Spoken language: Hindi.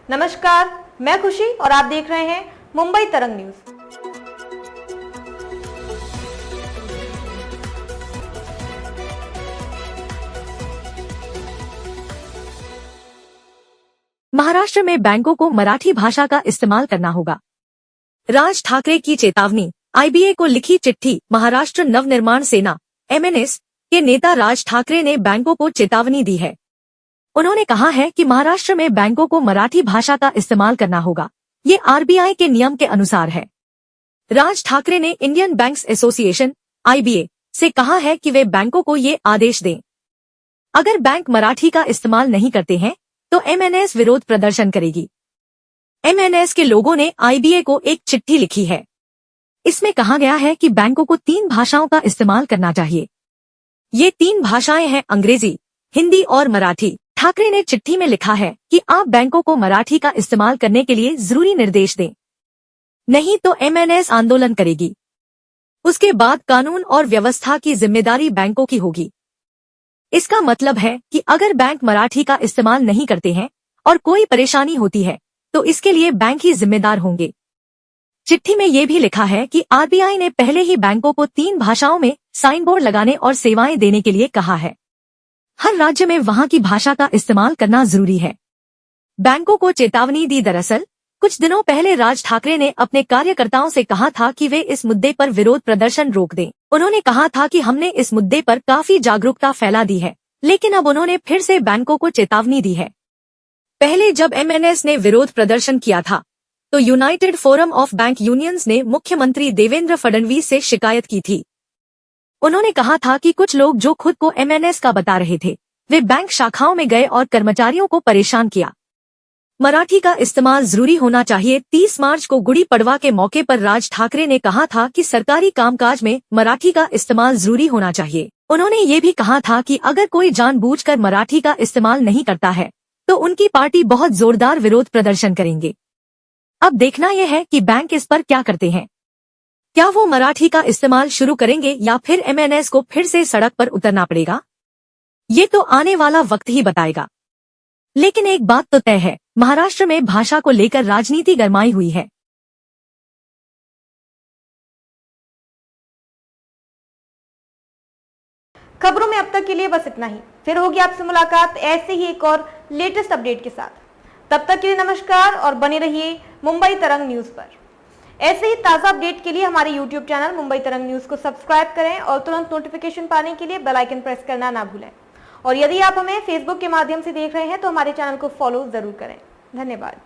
नमस्कार, मैं खुशी और आप देख रहे हैं मुंबई तरंग न्यूज। महाराष्ट्र में बैंकों को मराठी भाषा का इस्तेमाल करना होगा। राज ठाकरे की चेतावनी। आईबीए को लिखी चिट्ठी। महाराष्ट्र नवनिर्माण सेना (एमएनएस) के नेता राज ठाकरे ने बैंकों को चेतावनी दी है। उन्होंने कहा है कि महाराष्ट्र में बैंकों को मराठी भाषा का इस्तेमाल करना होगा। ये आरबीआई के नियम के अनुसार है। राज ठाकरे ने इंडियन बैंक्स एसोसिएशन (आईबीए) से कहा है कि वे बैंकों को ये आदेश दें। अगर बैंक मराठी का इस्तेमाल नहीं करते हैं तो एमएनएस विरोध प्रदर्शन करेगी। एमएनएस के लोगों ने आईबीए को एक चिट्ठी लिखी है। इसमें कहा गया है कि बैंकों को 3 भाषाओं का इस्तेमाल करना चाहिए। ये 3 भाषाएं हैं अंग्रेजी, हिंदी और मराठी। ठाकरे ने चिट्ठी में लिखा है कि आप बैंकों को मराठी का इस्तेमाल करने के लिए जरूरी निर्देश दें, नहीं तो एमएनएस आंदोलन करेगी। उसके बाद कानून और व्यवस्था की जिम्मेदारी बैंकों की होगी। इसका मतलब है कि अगर बैंक मराठी का इस्तेमाल नहीं करते हैं और कोई परेशानी होती है तो इसके लिए बैंक ही जिम्मेदार होंगे। चिट्ठी में यह भी लिखा है कि आरबीआई ने पहले ही बैंकों को 3 भाषाओं में साइन बोर्ड लगाने और सेवाएं देने के लिए कहा है। हर राज्य में वहां की भाषा का इस्तेमाल करना जरूरी है। बैंकों को चेतावनी दी। दरअसल कुछ दिनों पहले राज ठाकरे ने अपने कार्यकर्ताओं से कहा था कि वे इस मुद्दे पर विरोध प्रदर्शन रोक दें। उन्होंने कहा था कि हमने इस मुद्दे पर काफी जागरूकता फैला दी है, लेकिन अब उन्होंने फिर से बैंकों को चेतावनी दी है। पहले जब एमएनएस ने विरोध प्रदर्शन किया था तो United forum of bank unions ने मुख्यमंत्री देवेंद्र फडणवीस से शिकायत की थी। उन्होंने कहा था कि कुछ लोग जो खुद को एमएनएस का बता रहे थे, वे बैंक शाखाओं में गए और कर्मचारियों को परेशान किया। मराठी का इस्तेमाल जरूरी होना चाहिए। 30 मार्च को गुड़ी पड़वा के मौके पर राज ठाकरे ने कहा था कि सरकारी कामकाज में मराठी का इस्तेमाल जरूरी होना चाहिए। उन्होंने ये भी कहा था कि अगर कोई जानबूझकर मराठी का इस्तेमाल नहीं करता है तो उनकी पार्टी बहुत जोरदार विरोध प्रदर्शन करेंगे। अब देखना यह है कि बैंक इस पर क्या करते हैं। क्या वो मराठी का इस्तेमाल शुरू करेंगे या फिर एमएनएस को फिर से सड़क पर उतरना पड़ेगा? ये तो आने वाला वक्त ही बताएगा। लेकिन एक बात तो तय है, महाराष्ट्र में भाषा को लेकर राजनीति गरमाई हुई है। खबरों में अब तक के लिए बस इतना ही। फिर होगी आपसे मुलाकात ऐसे ही एक और लेटेस्ट अपडेट के साथ। तब तक के लिए नमस्कार और बने रहिए मुंबई तरंग न्यूज पर। ऐसे ही ताजा अपडेट के लिए हमारे YouTube चैनल मुंबई तरंग न्यूज को सब्सक्राइब करें और तुरंत नोटिफिकेशन पाने के लिए बेल आइकन प्रेस करना ना भूलें। और यदि आप हमें फेसबुक के माध्यम से देख रहे हैं तो हमारे चैनल को फॉलो जरूर करें। धन्यवाद।